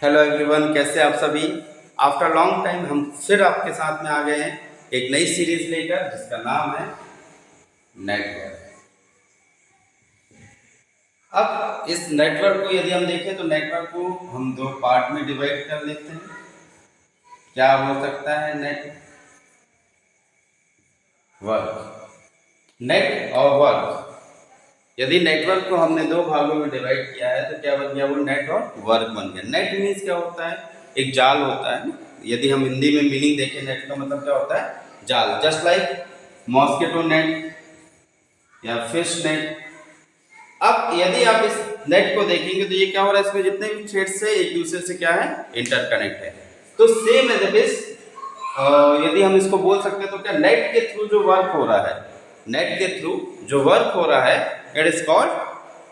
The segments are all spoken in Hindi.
हेलो एवरीवन, कैसे आप सभी। आफ्टर लॉन्ग टाइम हम फिर आपके साथ में आ गए हैं एक नई सीरीज लेकर जिसका नाम है नेटवर्क। अब इस नेटवर्क को यदि हम देखें तो नेटवर्क को हम दो पार्ट में डिवाइड कर लेते हैं। क्या हो सकता है? नेट और वर्क। यदि नेटवर्क को हमने दो भागों में डिवाइड किया है तो क्या बन गया? वो नेट और वर्क बन गया। नेट मीन्स क्या होता है? एक जाल होता है। यदि हम हिंदी में मीनिंग देखें नेट का मतलब क्या होता है? जाल। जस्ट लाइक मॉस्किटो नेट या फिश नेट। अब यदि आप इस नेट को देखेंगे तो ये क्या हो रहा है? इसमें जितने भी थ्रेड्स है एक दूसरे से क्या है? इंटरकनेक्ट है। तो सेम एज इट इज यदि हम इसको बोल सकते हैं तो क्या नेट के थ्रू जो वर्क हो रहा है, नेट के थ्रू जो वर्क हो रहा है it is called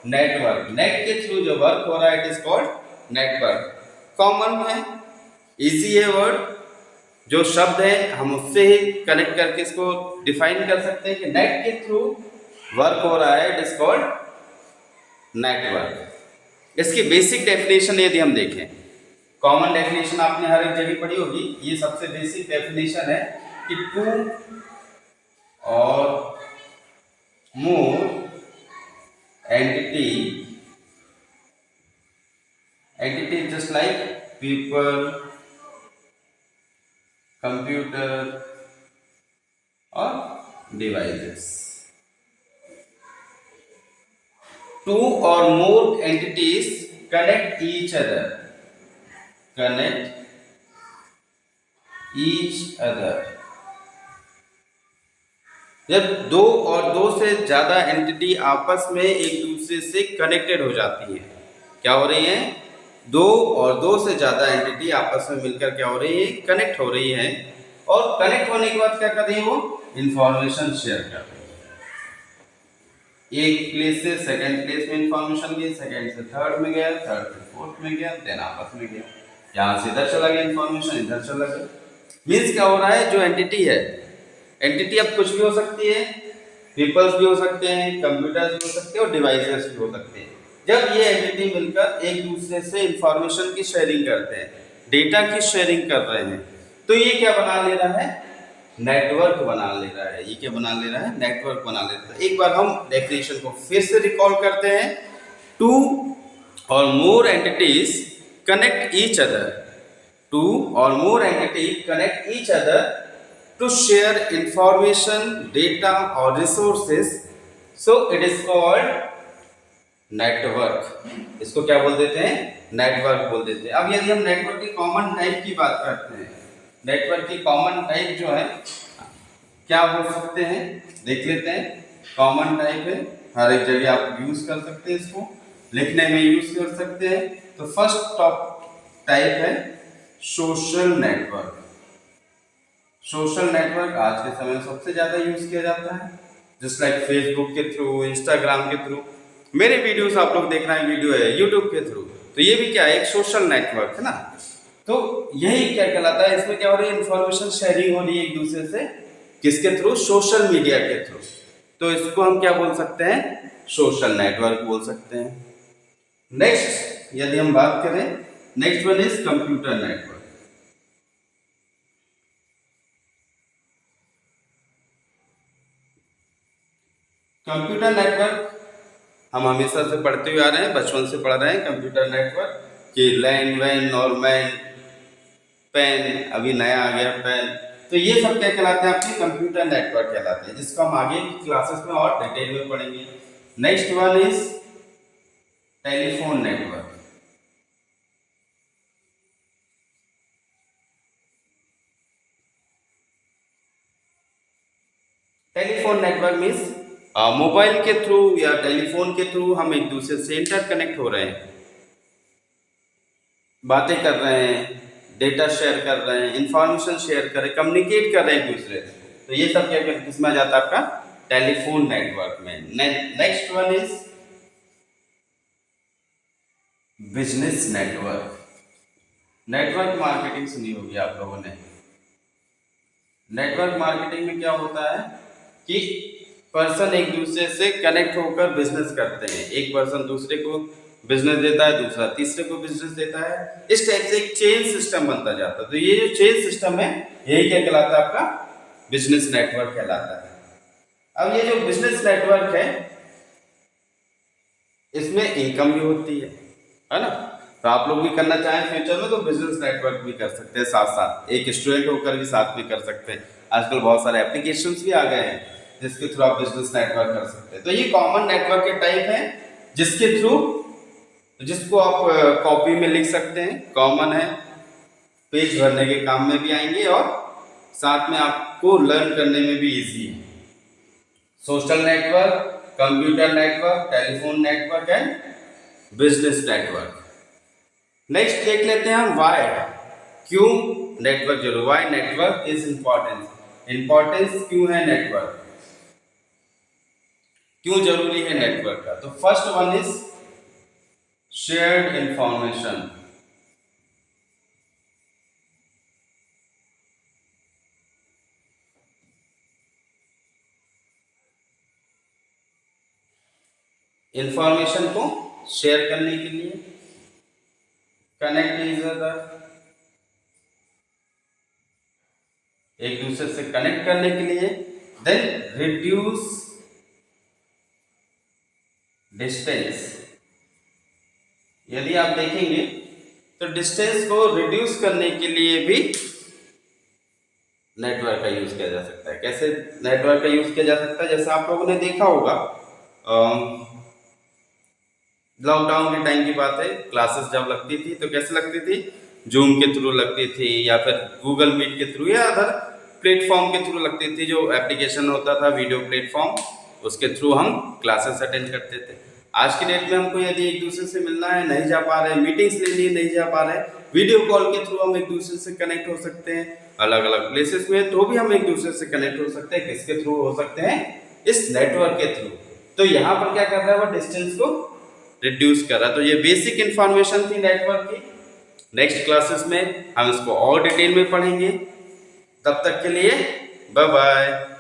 network. Net के थ्रू जो वर्क हो रहा है it is called network. Common है, इजी है वर्ड। जो शब्द है हम उससे ही कनेक्ट करके इसको डिफाइन कर सकते हैं कि नेट के थ्रू वर्क हो रहा है इट इज कॉल्ड नेटवर्क। इसकी बेसिक डेफिनेशन यदि हम देखें, कॉमन डेफिनेशन आपने हर एक जगह पढ़ी होगी। ये सबसे बेसिक डेफिनेशन है कि टू और मोर entity just like people, computer or devices. Two or more entities connect each other. जब दो और दो से ज्यादा एंटिटी आपस में एक दूसरे से कनेक्टेड हो जाती है, क्या हो रही है? दो और दो से ज्यादा एंटिटी आपस में मिलकर क्या हो रही है? कनेक्ट हो रही है। और कनेक्ट होने के बाद क्या कर रही है? वो इंफॉर्मेशन शेयर कर रही है। एक प्लेस से सेकंड प्लेस में इंफॉर्मेशन गई, सेकंड से थर्ड में गया, थर्ड से फोर्थ में गया, देन आपस में गया। यहां से इधर चला गया इंफॉर्मेशन, इधर चला गया। मीन्स क्या हो रहा है? जो एंटिटी है, एंटिटी अब कुछ भी हो सकती है, पीपल्स भी हो सकते हैं, कंप्यूटर्स भी हो सकते हैं और डिवाइसेस भी हो सकते हैं। जब ये एंटिटी मिलकर एक दूसरे से इंफॉर्मेशन की शेयरिंग करते हैं, डेटा की शेयरिंग कर रहे हैं, तो ये क्या बना ले रहा है? नेटवर्क बना ले रहा है। ये क्या बना ले रहा है? नेटवर्क बना ले रहा है। एक बार हम डेफिनेशन को फिर से रिकॉल करते हैं। टू और more entities connect each other. Two और more entity connect each other to share information, data or resources, so it is called network। इसको क्या बोल देते हैं? नेटवर्क बोल देते हैं। अब यदि हम नेटवर्क की कॉमन टाइप की बात करते हैं, नेटवर्क की कॉमन टाइप जो है क्या हो सकते हैं देख लेते हैं। कॉमन टाइप है, हर एक जगह आप यूज कर सकते हैं, इसको लिखने में यूज कर सकते हैं। तो फर्स्ट टॉप टाइप है सोशल नेटवर्क। सोशल नेटवर्क आज के समय में सबसे ज्यादा यूज किया जाता है, जस्ट लाइक फेसबुक के थ्रू, इंस्टाग्राम के थ्रू। मेरे वीडियोस आप लोग देख रहे हैं, वीडियो है यूट्यूब के थ्रू, तो ये भी क्या है? एक सोशल नेटवर्क है ना। तो यही क्या कहलाता है? इसमें क्या हो रही है? इंफॉर्मेशन शेयरिंग हो रही है एक दूसरे से। किसके थ्रू? सोशल मीडिया के थ्रू। तो इसको हम क्या बोल सकते हैं? सोशल नेटवर्क बोल सकते हैं। नेक्स्ट यदि हम बात करें, next one is computer network. Computer network हम हमेशा से पढ़ते हुए आ रहे हैं, बचपन से पढ़ रहे हैं कंप्यूटर नेटवर्क कि लैन वैन नॉर्मैन पेन, अभी नया आ गया पेन। तो ये सब क्या कहलाते हैं? आपके कंप्यूटर नेटवर्क कहलाते हैं, जिसको हम आगे की क्लासेस में और डिटेल में पढ़ेंगे। Next one is telephone network. Telephone network means mobile के थ्रू या टेलीफोन के थ्रू हम एक दूसरे से इंटरकनेक्ट हो रहे हैं, बातें कर रहे हैं, डेटा शेयर कर रहे हैं, इंफॉर्मेशन शेयर कर रहे हैं, कम्युनिकेट कर रहे हैं एक दूसरे से। तो ये सब क्या किसमें आ जाता है? आपका टेलीफोन नेटवर्क में। Next one is business network. Network marketing सुनी होगी आप लोगों ने। नेटवर्क मार्केटिंग में क्या होता है कि पर्सन एक दूसरे से कनेक्ट होकर बिजनेस करते हैं। एक पर्सन दूसरे को बिजनेस देता है, दूसरा तीसरे को बिजनेस देता है। इस टाइप से एक चेन सिस्टम बनता जाता है। तो ये जो चेन सिस्टम है यही क्या कहलाता है, आपका बिजनेस नेटवर्क कहलाता है। अब ये जो बिजनेस नेटवर्क है इसमें इनकम भी होती है ना। तो आप लोग भी करना चाहें फ्यूचर में तो बिजनेस नेटवर्क भी कर सकते हैं, साथ साथ एक स्टूडेंट होकर भी साथ में कर सकते हैं। आजकल बहुत सारे एप्लीकेशंस भी आ गए हैं जिसके थ्रू आप बिजनेस नेटवर्क कर सकते हैं। तो ये कॉमन नेटवर्क के टाइप है जिसके थ्रू, जिसको आप कॉपी में लिख सकते हैं, कॉमन है, पेज भरने के काम में भी आएंगे और साथ में आपको लर्न करने में भी इजी है। Social network, computer network, telephone network and business network. Next देख लेते हैं हम वाई, क्यों नेटवर्क जरूर, why network is importance, importance क्यों है नेटवर्क, क्यों जरूरी है नेटवर्क का। तो first one is shared information. Information को शेयर करने के लिए, कनेक्ट इज अदर, एक दूसरे से कनेक्ट करने के लिए, देन रिड्यूस डिस्टेंस। यदि आप देखेंगे तो डिस्टेंस को रिड्यूस करने के लिए भी नेटवर्क का यूज किया जा सकता है। कैसे नेटवर्क का यूज किया जा सकता है, जैसे आप लोगों ने देखा होगा लॉकडाउन के टाइम की बात है, क्लासेस जब लगती थी तो कैसे लगती थी, जूम के थ्रू लगती थी या फिर गूगल मीट के थ्रू या अदर प्लेटफॉर्म के थ्रू लगती थी। जो एप्लीकेशन होता था वीडियो प्लेटफॉर्म, उसके थ्रू हम क्लासेस अटेंड करते थे। आज की डेट में हमको यदि एक दूसरे से मिलना है, नहीं जा पा रहे, मीटिंग्स लेनी है, नहीं जा पा रहे, वीडियो कॉल के थ्रू हम एक दूसरे से कनेक्ट हो सकते हैं। अलग अलग प्लेसेस में तो भी हम एक दूसरे से कनेक्ट हो सकते हैं। किसके थ्रू हो सकते हैं, इस नेटवर्क के थ्रू। तो यहाँ पर क्या कर रहा है, वो डिस्टेंस को रिड्यूस कर रहा है। तो ये बेसिक इंफॉर्मेशन थी नेटवर्क की। नेक्स्ट क्लासेस में हम इसको और डिटेल में पढ़ेंगे। तब तक के लिए बाय बाय।